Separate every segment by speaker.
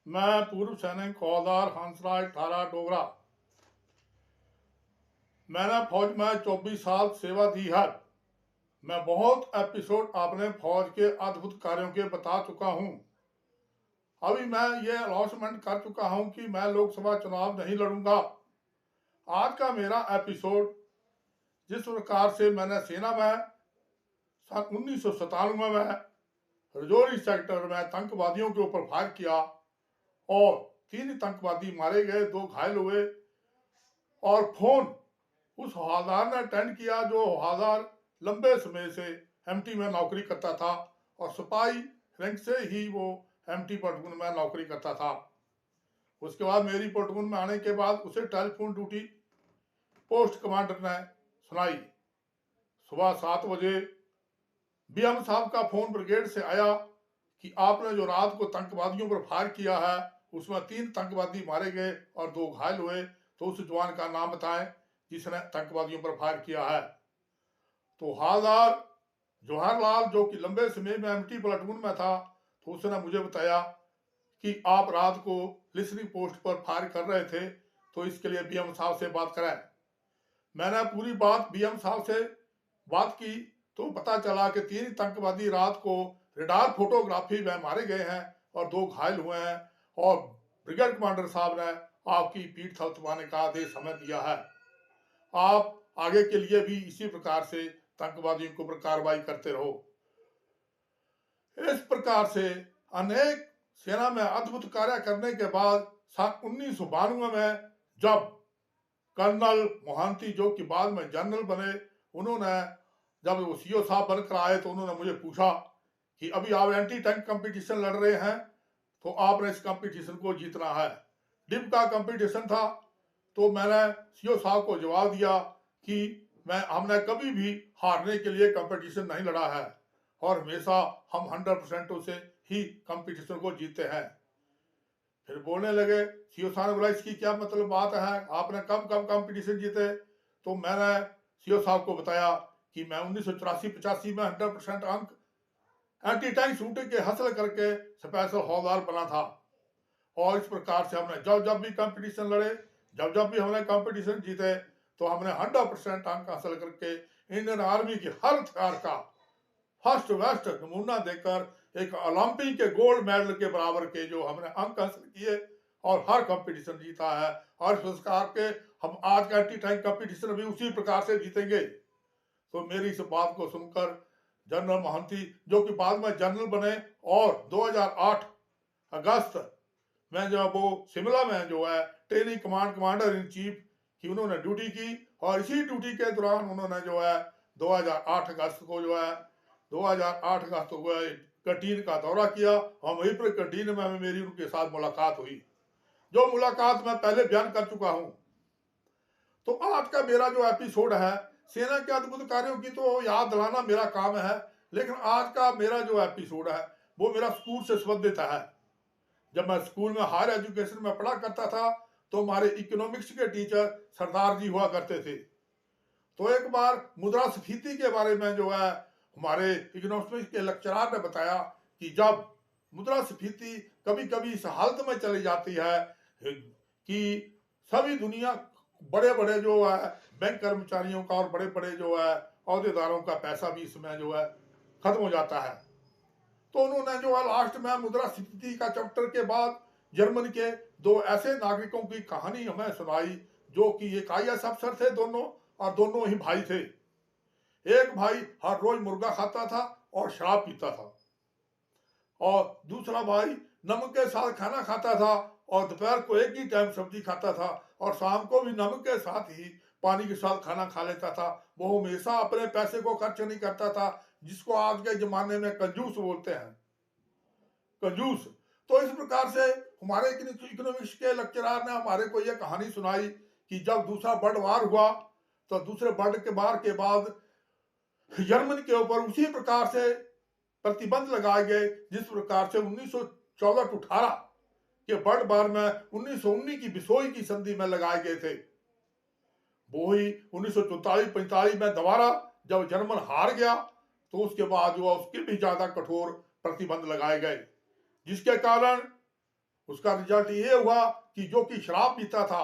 Speaker 1: मैं पूर्व सैनिक हौलदार हंसराज ठारा डोगरा। मैंने फौज में 24 साल सेवा दी है। मैं बहुत एपिसोड आपने फौज के अद्भुत कार्यों के बता चुका हूं। अभी मैं ये अनाउंसमेंट कर चुका हूं कि मैं लोकसभा चुनाव नहीं लड़ूंगा। आज का मेरा एपिसोड जिस प्रकार से मैंने सेना में सन 1997 में रजौरी सेक्टर में आतंकवादियों के ऊपर फायर किया और 3 आतंकवादी मारे गए, 2 घायल हुए और फोन उस हवलदार ने अटेंड किया जो हवलदार लंबे समय से एमटी में नौकरी करता था और सिपाही रैंक से ही वो एमटी प्लाटून में नौकरी करता था। उसके बाद मेरी प्लाटून में आने के बाद उसे टेलीफोन ड्यूटी पोस्ट कमांडर ने सुनाई। सुबह 7 बजे बीएम साहब का फोन ब्रिगेड से आया कि आपने जो रात को आतंकवादियों पर फायर किया है उसमें 3 आतंकवादी मारे गए और 2 घायल हुए, तो उस जवान का नाम बताएं जिसने आतंकवादियों पर फायर किया है। तो हवलदार जवाहरलाल जो कि लंबे समय में एमटी प्लाटून में था, तो उसने मुझे बताया कि आप रात को लिसनिंग पोस्ट पर फायर कर रहे थे, तो इसके लिए बीएम साहब से बात करें। मैंने पूरी बात बीएम साहब से बात की तो पता चला कि 3 आतंकवादी रात को रेडार फोटोग्राफी में मारे गए हैं और 2 घायल हुए हैं और ब्रिगेड कमांडर साहब ने आपकी पीठ थपथपाने का आदेश हमें दिया है। आप आगे के लिए भी इसी प्रकार से आतंकवादियों के ऊपर कार्रवाई करते रहो। इस प्रकार से अनेक सेना में अद्भुत कार्य करने के बाद सन 1992 में जब कर्नल मोहंती जो कि बाद में जनरल बने, उन्होंने जब वो सीओ साहब बनकर आए तो उन्होंने मुझे पूछा कि अभी आप एंटी टैंक कंपटीशन लड़ रहे हैं तो आपने इस कंपटीशन को जीतना है। डिप का कंपटीशन था, तो मैंने सीओ साहब को जवाब दिया कि हमने कभी भी हारने के लिए कंपटीशन नहीं लड़ा है और हमेशा हम 100% से ही कंपटीशन को जीते हैं। फिर बोलने लगे, सीओ साहब ने बोला इसकी क्या मतलब बात है, आपने कब कब कंपटीशन जीते? तो मैंने सीओ साहब को बताया कि मैं 1984-85 में 100% अंक एंटी टैंक शूटिंग के हासिल करके स्पेशल हौलदार बना था। और इस प्रकार से हमने जब जब भी कंपटीशन लड़े, जब जब भी हमने कंपटीशन जीते, तो हमने 100% अंक हासिल करके इंडियन आर्मी की हर हथियार का फर्स्ट वेस्ट नमूना देकर एक ओलंपिक के गोल्ड मेडल के बराबर के जो हमने अंक हासिल किए और हर कंपटीशन जीता है। और इस प्रकार के हम आज का एंटी टैंक कंपटीशन भी उसी प्रकार से जीतेंगे। तो मेरी इस बात को सुनकर जनरल मोहंती जो कि बाद में जनरल बने और 2008 अगस्त में जब वो शिमला में जो है ट्रेनिंग कमांडर इन चीफ की उन्होंने ड्यूटी की और इसी ड्यूटी के दौरान उन्होंने जो है 2008 अगस्त को जो है 2008 अगस्त को कैंटीन का दौरा किया और वहीं पर कैंटीन में मेरी उनके साथ मुलाकात हुई, जो मुलाकात मैं पहले बयान कर चुका हूं। तो आज का मेरा जो एपिसोड है सेना के अद्भुत कार्यों की तो याद दिलाना मेरा काम है, लेकिन आज का मेरा जो एपिसोड है वो मेरा स्कूल से संबंधित है। जब मैं स्कूल में हायर एजुकेशन में पढ़ा करता था तो हमारे इकोनॉमिक्स के टीचर सरदार जी हुआ करते थे। तो एक बार मुद्रास्फीति के बारे में जो है हमारे इकोनॉमिक्स के लेक्चरर ने बताया कि जब मुद्रास्फीति कभी कभी इस हालत में चली जाती है कि सभी दुनिया बड़े बड़े जो है बैंक कर्मचारियों का और बड़े बड़े जो है अहदेदारों का पैसा भी इसमें जो है खत्म हो जाता है। तो उन्होंने जो है लास्ट में मुद्रास्फीति का चैप्टर के बाद जर्मनी के 2 ऐसे नागरिकों की कहानी हमें सुनाई जो कि एक आईएएस अफसर थे दोनों और दोनों ही भाई थे। एक भाई हर रोज मुर्गा खाता था और शराब पीता था और दूसरा भाई नमक के साथ खाना खाता था और दोपहर को एक ही टाइम सब्जी खाता था और शाम को भी नमक के साथ ही पानी के साथ खाना खा लेता था। वो हमेशा अपने पैसे को खर्च नहीं करता था, जिसको आज के जमाने में कंजूस बोलते हैं, कंजूस। तो इस प्रकार से हमारे इकोनॉमिक्स के लेक्चरर ने हमारे को यह कहानी सुनाई कि जब दूसरा वर्ल्ड वार हुआ तो दूसरे वर्ल्ड के वार के बाद जर्मनी के ऊपर उसी प्रकार से प्रतिबंध लगाए गए जिस प्रकार से 1914-18 के वर्ल्ड वार में 1919 की विसोई की संधि में लगाए गए थे। वो ही 1944-45 में दोबारा जब जर्मन हार गया तो उसके बाद जो उसके भी ज्यादा कठोर प्रतिबंध लगाए गए, जिसके कारण उसका रिजल्ट ये हुआ कि जो कि शराब पीता था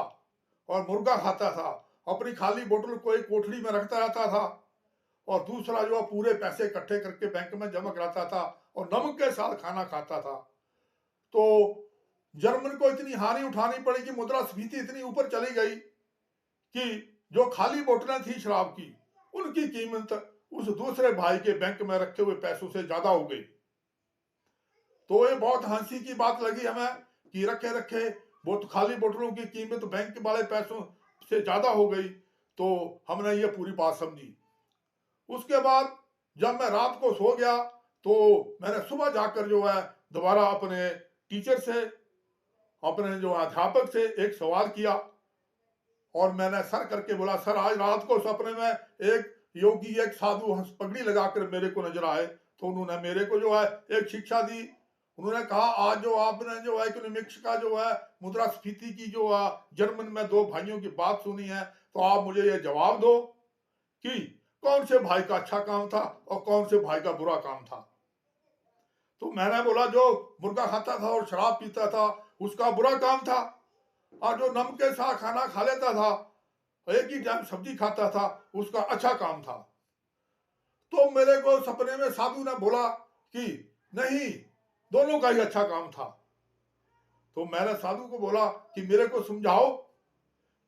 Speaker 1: और मुर्गा खाता था, अपनी खाली बोतल को एक कोठरी में रखता रहता था, और दूसरा जो है पूरे पैसे इकट्ठे करके बैंक में जमा कराता था और नमक के साथ खाना खाता था। तो जर्मन को इतनी हानि उठानी पड़ी कि मुद्रास्फीति इतनी ऊपर चली गई कि जो खाली बोतलें थी शराब की, उनकी कीमत उस दूसरे भाई के बैंक में रखे हुए पैसों से ज्यादा हो गई। तो ये बहुत हंसी की बात लगी हमें कि रखे रखे वो तो खाली बोतलों की कीमत बैंक वाले पैसों से ज्यादा हो गई। तो हमने ये पूरी बात समझी। उसके बाद जब मैं रात को सो गया तो मैंने सुबह जाकर जो है दोबारा अपने टीचर से, अपने जो अध्यापक से एक सवाल किया, और मैंने सर करके बोला, सर आज रात को सपने में एक योगी, एक साधु पगड़ी लगाकर मेरे को नजर आए। तो उन्होंने मेरे को जो है एक शिक्षा दी। उन्होंने कहा, आज जो आपने जो है इकोनॉमिक्स का जो है मुद्रास्फीति की जो है जर्मन में दो भाइयों की बात सुनी है, तो आप मुझे ये जवाब दो कि कौन से भाई का अच्छा काम था और कौन से भाई का बुरा काम था। तो मैंने बोला, जो मुर्गा खाता था और शराब पीता था उसका बुरा काम था, और जो नमक के साथ खाना खा लेता था, एक ही टाइम सब्जी खाता था, उसका अच्छा काम था। तो मेरे को सपने में साधु ने बोला कि नहीं, दोनों का ही अच्छा काम था। तो मैंने साधु को बोला कि मेरे को समझाओ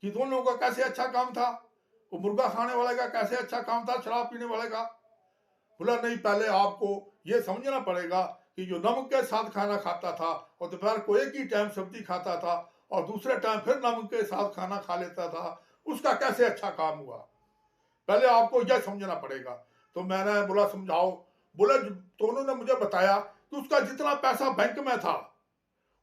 Speaker 1: कि दोनों का कैसे अच्छा काम था, वो मुर्गा खाने वाले का कैसे अच्छा काम था, शराब पीने वाले का। बोला, नहीं, पहले आपको ये समझना पड़ेगा कि जो नमक के साथ खाना खाता था और दोपहर को एक ही टाइम सब्जी खाता था और दूसरे टाइम फिर नमक के साथ खाना खा लेता था, उसका कैसे अच्छा काम हुआ, पहले आपको यह समझना पड़ेगा। तो मैंने बोला, समझाओ। बोले, तो उन्होंने मुझे बताया कि उसका जितना पैसा बैंक में था,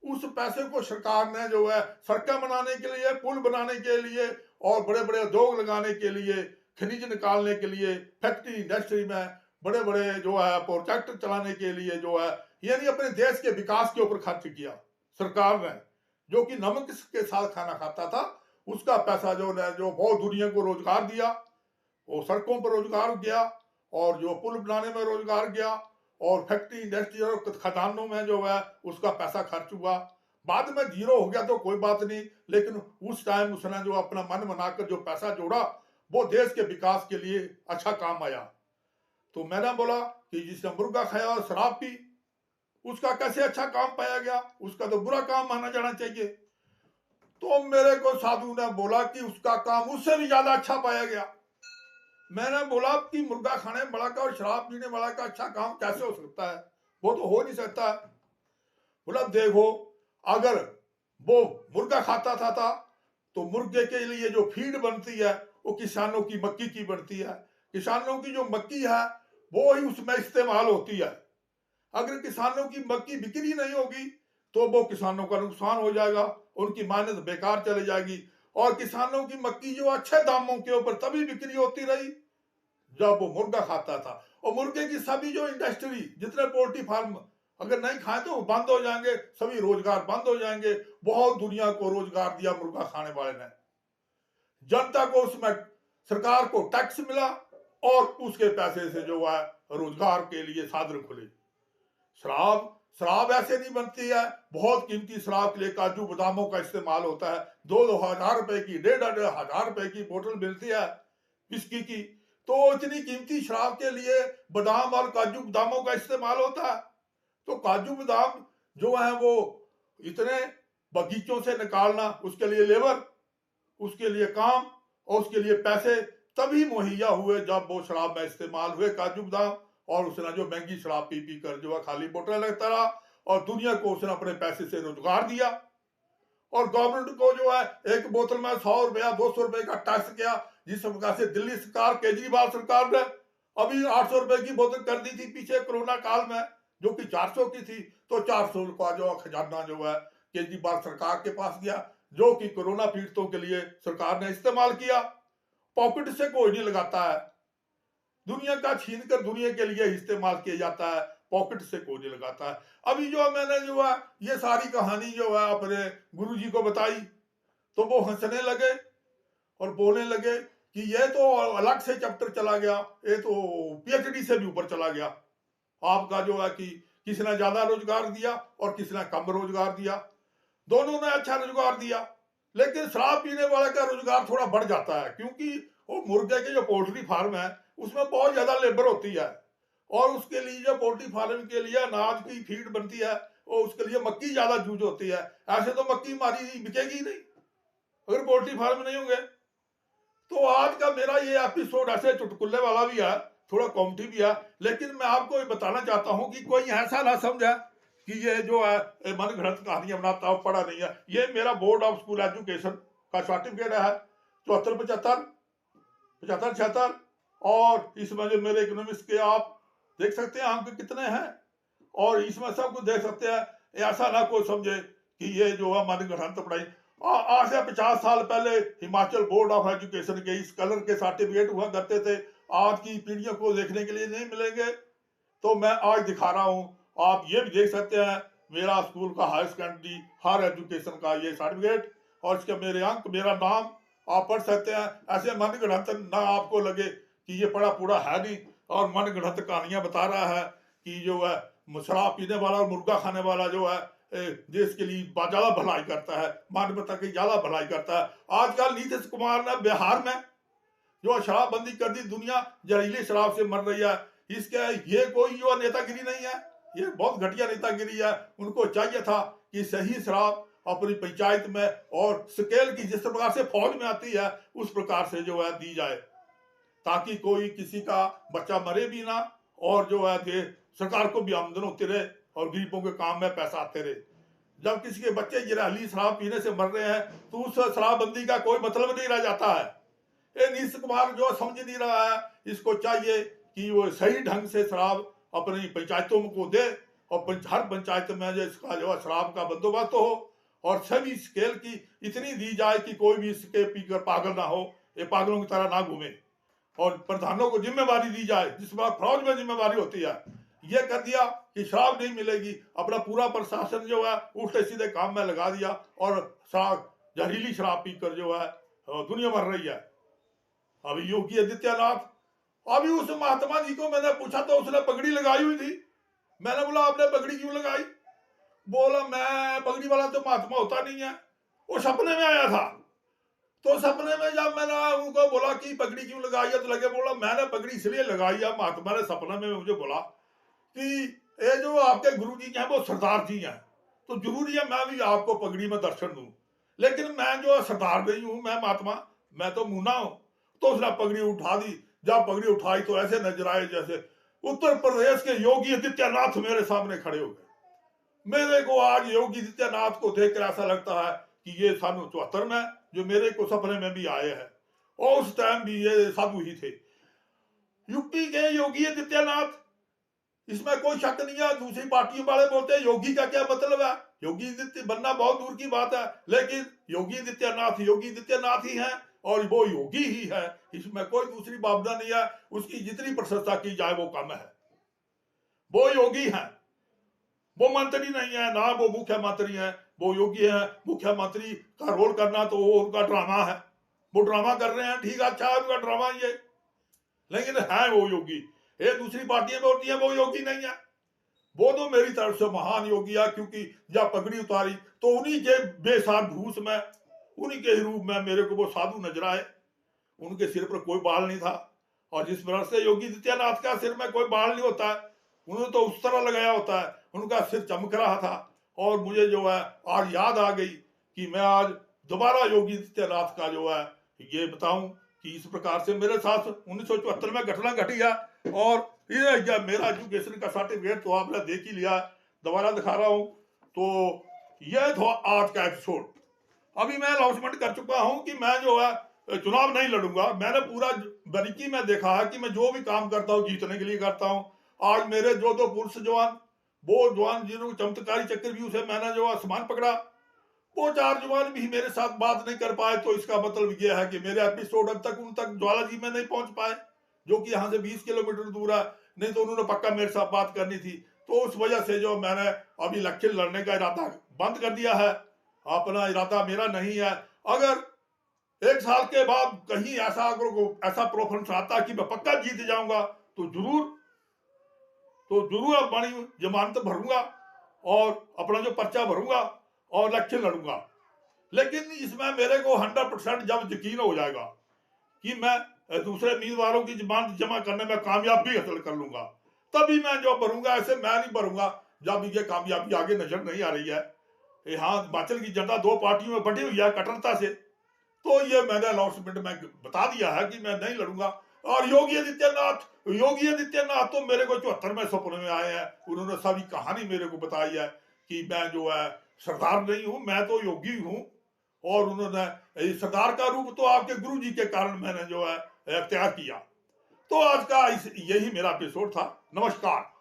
Speaker 1: उस पैसे को सरकार ने जो है सड़कें बनाने के लिए, पुल बनाने के लिए और बड़े बड़े उद्योग लगाने के लिए, खनिज निकालने के लिए, फैक्ट्री इंडस्ट्री में बड़े बड़े जो है प्रोजेक्ट चलाने के लिए जो है, यानी अपने देश के विकास के ऊपर खर्च किया सरकार ने। जो कि नमक के साथ खाना खाता था, उसका पैसा जो है जो बहुत दुनिया को रोजगार दिया, वो सड़कों पर रोजगार गया, और जो पुल बनाने में रोजगार गया, और फैक्ट्री इंडस्ट्री और खदानों में जो है उसका पैसा खर्च हुआ। बाद में जीरो हो गया तो कोई बात नहीं, लेकिन उस टाइम उसने जो अपना मन बनाकर जो पैसा जोड़ा, वो देश के विकास के लिए अच्छा काम आया। तो मैंने बोला कि जिसने मुर्गा खाया और शराब पी, उसका कैसे अच्छा काम पाया गया, उसका तो बुरा काम माना जाना चाहिए। तो मेरे को साधु ने बोला कि उसका काम उससे भी ज्यादा अच्छा पाया गया। मैंने बोला कि मुर्गा खाने वाला का और शराब पीने वाला का अच्छा काम कैसे हो सकता है, वो तो हो नहीं सकता। बोला, देखो, अगर वो मुर्गा खाता था तो मुर्गे के लिए जो फीड बनती है वो किसानों की मक्की की बनती है। किसानों की जो मक्की है वो ही उसमें इस्तेमाल होती है। अगर किसानों की मक्की बिक्री नहीं होगी तो वो किसानों का नुकसान हो जाएगा, उनकी मेहनत बेकार चली जाएगी। और किसानों की मक्की जो अच्छे दामों के ऊपर तभी बिक्री होती रही जब वो मुर्गा खाता था। और मुर्गे की सभी जो इंडस्ट्री, जितने पोल्ट्री फार्म अगर नहीं खाए तो वो बंद हो जाएंगे, सभी रोजगार बंद हो जाएंगे। बहुत दुनिया को रोजगार दिया मुर्गा खाने वाले ने। जनता को उसमें सरकार को टैक्स मिला और उसके पैसे से जो है रोजगार के लिए साधन खुले। शराब शराब ऐसे नहीं बनती है, बहुत कीमती शराब के लिए काजू बादामों का इस्तेमाल होता है। 2,000 रुपए की, 1,500 रुपए की बोतल मिलती है विस्की की। तो इतनी कीमती शराब के लिए बादाम और काजू बादामों का इस्तेमाल होता है। तो काजू बादाम जो है वो इतने बगीचों से निकालना, उसके लिए लेबर, उसके लिए काम और उसके लिए पैसे तभी मुहैया हुए जब वो शराब में इस्तेमाल हुए काजू बादाम। और उसने जो महंगी शराब पी पी कर जो है खाली बोतल लगता रहा, और दुनिया को उसने अपने पैसे से रोजगार दिया। और गवर्नमेंट को जो है एक बोतल में 100 रुपया 200 रुपए का टैक्स किया, जिस प्रकार से दिल्ली सरकार, केजरीवाल सरकार ने अभी 800 रुपए की बोतल कर दी थी पीछे कोरोना काल में, जो कि 400 की थी। तो 400 का जो खजाना जो है केजरीवाल सरकार के पास गया, जो कि कोरोना पीड़ितों के लिए सरकार ने इस्तेमाल किया। पॉकेट से कोई नहीं लगाता है, दुनिया का छीन कर दुनिया के लिए इस्तेमाल किया जाता है, पॉकेट से कोई नहीं लगाता है। अभी जो मैंने जो है ये सारी कहानी जो है अपने गुरुजी को बताई, तो वो हंसने लगे और बोलने लगे कि ये तो अलग से चैप्टर चला गया, ये तो पीएचडी से भी ऊपर चला गया। आपका जो है कि किसने ज्यादा रोजगार दिया और किसने कम रोजगार दिया। दोनों ने अच्छा रोजगार दिया, लेकिन शराब पीने वाले का रोजगार थोड़ा बढ़ जाता है, क्योंकि वो मुर्गे के जो पोल्ट्री फार्म है उसमें बहुत ज्यादा लेबर होती है, और उसके लिए जो पोल्ट्री फार्म के लिए अनाज की फीड बनती है, और उसके लिए मक्की ज्यादा यूज होती है। ऐसे तो मक्की हमारी बिकेगी नहीं अगर पोल्ट्री फार्म नहीं होंगे। तो आज का मेरा ये एपिसोड ऐसे चुटकुले वाला भी है, थोड़ा कॉमेडी भी है, लेकिन मैं आपको ये बताना चाहता हूं कि कोई ऐसा ना समझे कि ये जो है मन घड़त कहानियां बनाता हूं, पढ़ा नहीं है। ये मेरा बोर्ड ऑफ स्कूल एजुकेशन का सर्टिफिकेट है, 74 75 75 76। और इसमें जो मेरे इकोनॉमिक्स के आप देख सकते हैं अंक कितने हैं, और इसमें सब कुछ देख सकते हैं। ऐसा ना कोई समझे कि ये जो है मन घड़त पढ़ाई। आज से 50 साल पहले हिमाचल बोर्ड ऑफ एजुकेशन के इस कलर के सर्टिफिकेट हुआ करते थे, आज की पीढ़ियों को देखने के लिए नहीं मिलेंगे। तो मैं आज दिखा रहा हूं, आप ये भी देख सकते हैं मेरा स्कूल का हायर सेकेंडरी हायर एजुकेशन का ये सर्टिफिकेट, और इसके मेरे अंक, मेरा नाम आप पढ़ सकते हैं। ऐसे मन गढ़ंत ना आपको लगे कि ये पढ़ा पूरा है नहीं और मन गढ़ंत कहानियां बता रहा है कि जो है शराब पीने वाला और मुर्गा खाने वाला जो है देश के लिए ज्यादा भलाई करता है, मानवता की ज्यादा भलाई करता है। आजकल नीतीश कुमार ने बिहार में जो शराबबंदी कर दी, दुनिया जहरीली शराब से मर रही है। इसके ये कोई जो नेतागिरी नहीं है, ये बहुत घटिया नेतागिरी है। उनको चाहिए था कि सही शराब अपनी पंचायत में और स्केल की जिस प्रकार से फौज में आती है उस प्रकार से जो है दी जाए, ताकि कोई किसी का बच्चा मरे भी ना, और जो है कि सरकार को भी आमदन होती रहे और गरीबों के काम में पैसा आते रहे। जब किसी के बच्चे जहरीली शराब पीने से मर रहे हैं तो उस शराबबंदी का कोई मतलब नहीं रह जाता है। ये नीतीश कुमार जो समझ नहीं रहा है, इसको चाहिए कि वो सही ढंग से शराब अपनी पंचायतों को दे, और हर पंचायत में जो इसका जो शराब का बंदोबस्त हो, और सभी स्केल की इतनी दी जाए कि कोई भी इसके पीकर पागल ना हो, ये पागलों की तरह ना घूमे, और प्रधानों को जिम्मेवारी दी जाए जिस बात फौज में जिम्मेवारी होती है। ये कर दिया कि शराब नहीं मिलेगी, अपना पूरा प्रशासन जो है उल्टे सीधे काम में लगा दिया, और शराब जहरीली शराब पीकर जो है दुनिया मर रही है। अभी योगी आदित्यनाथ, अभी उस महात्मा जी को मैंने पूछा तो उसने पगड़ी लगाई हुई थी। मैंने बोला आपने पगड़ी क्यों लगाई? बोला मैं पगड़ी वाला तो महात्मा होता नहीं है, वो सपने में आया था। तो सपने में जब मैंने उनको बोला कि पगड़ी क्यों लगाई है, तो लगे बोला मैंने पगड़ी इसलिए लगाई है, महात्मा ने सपने में मुझे बोला कि ये जो आपके गुरु जी हैं वो सरदार जी हैं, तो जरूरी है मैं भी आपको पगड़ी में दर्शन दूं, लेकिन मैं जो सरदार नहीं हूं, मैं महात्मा, मैं तो मुन्ना हूं। तो उसने पगड़ी उठा दी। जब पगड़ी उठाई तो ऐसे नजर आए जैसे उत्तर प्रदेश के योगी आदित्यनाथ मेरे सामने खड़े हो गए। मेरे को आज योगी आदित्यनाथ को देखकर ऐसा लगता है कि ये सन 74 में जो मेरे को सपने में भी आए हैं, और उस टाइम भी ये साधु ही थे। यूपी के योगी आदित्यनाथ, इसमें कोई शक नहीं है। दूसरी पार्टियों वाले बोलते हैं योगी का क्या मतलब है, योगी आदित्य बनना बहुत दूर की बात है, लेकिन योगी आदित्यनाथ ही है, और वो योगी ही है, इसमें कोई दूसरी भावना नहीं है। उसकी जितनी प्रशंसा की जाए वो कम है। वो योगी है, वो मंत्री नहीं है ना, वो मुख्यमंत्री है, वो योगी है। मुख्यमंत्री का रोल करना तो वो उनका ड्रामा है, वो ड्रामा कर रहे हैं, ठीक है, अच्छा है उनका ड्रामा ये, लेकिन है वो योगी। ये दूसरी पार्टियां में होती है वो योगी नहीं है। वो तो मेरी तरफ से महान योगी है, क्योंकि जब पगड़ी उतारी तो उन्हीं के बेसार भूस में, उन्हीं के रूप में मेरे को वो साधु नजर आए। उनके सिर पर कोई बाल नहीं था, और जिस तरह से योगी आदित्यनाथ का सिर में कोई बाल नहीं होता है, उन्होंने तो उस तरह लगाया होता है, उनका सिर चमक रहा था। और मुझे जो है आज याद आ गई कि मैं आज दोबारा योगी आदित्यनाथ का जो है ये बताऊं कि इस प्रकार से मेरे साथ 1974 में घटना घटी है। और ये मेरा एजुकेशन का सर्टिफिकेट तो आपने देख ही लिया, दोबारा दिखा रहा हूं। तो यह था आज का एपिसोड। अभी मैं अनाउंसमेंट कर चुका हूं कि मैं जो है चुनाव नहीं लड़ूंगा। मैंने पूरा बारीकी में देखा है कि मैं जो भी काम करता हूं जीतने के लिए करता हूं। आज मेरे जो दो पुलिस जवान, वो जवान जिन्होंने चमत्कारी चक्रव्यूह से मैंने जो आसमान पकड़ा, वो 4 जवान भी मेरे साथ बात नहीं कर पाए। तो इसका मतलब यह है कि मेरे एपिसोड अब तक उन तक ज्वाला जी में नहीं पहुंच पाए, जो कि यहाँ से 20 किलोमीटर दूर है। नहीं तो उन्होंने पक्का मेरे साथ बात करनी थी। तो उस वजह से जो मैंने अभी इलेक्शन लड़ने का इरादा बंद कर दिया है। अपना इरादा मेरा नहीं है। अगर 1 साल के बाद कहीं ऐसा ऐसा प्रोफरेंस आता कि मैं पक्का जीत जाऊंगा तो जरूर अपनी जमानत भरूंगा और अपना जो पर्चा भरूंगा, और इलेक्शन लड़ूंगा। लेकिन इसमें मेरे को 100% जब यकीन हो जाएगा कि मैं दूसरे उम्मीदवारों की जमानत जमा करने में कामयाबी हासिल कर लूंगा, तभी मैं जो भरूंगा। ऐसे मैं नहीं भरूंगा जब ये कामयाबी आगे नजर नहीं आ रही है। यहाँ हिमाचल की जनता दो पार्टियों में बटी हुई है कट्टरता से, तो ये मैंने अनाउंसमेंट में बता दिया है कि मैं नहीं लड़ूंगा। और योगी आदित्यनाथ तो मेरे को 74 में सपने में आए हैं, उन्होंने सारी कहानी मेरे को बताई है कि मैं जो है सरदार नहीं हूं, मैं तो योगी हूं। और उन्होंने सरदार का रूप तो आपके गुरु जी के कारण मैंने जो है अख्तियार किया। तो आज का यही मेरा एपिसोड था। नमस्कार।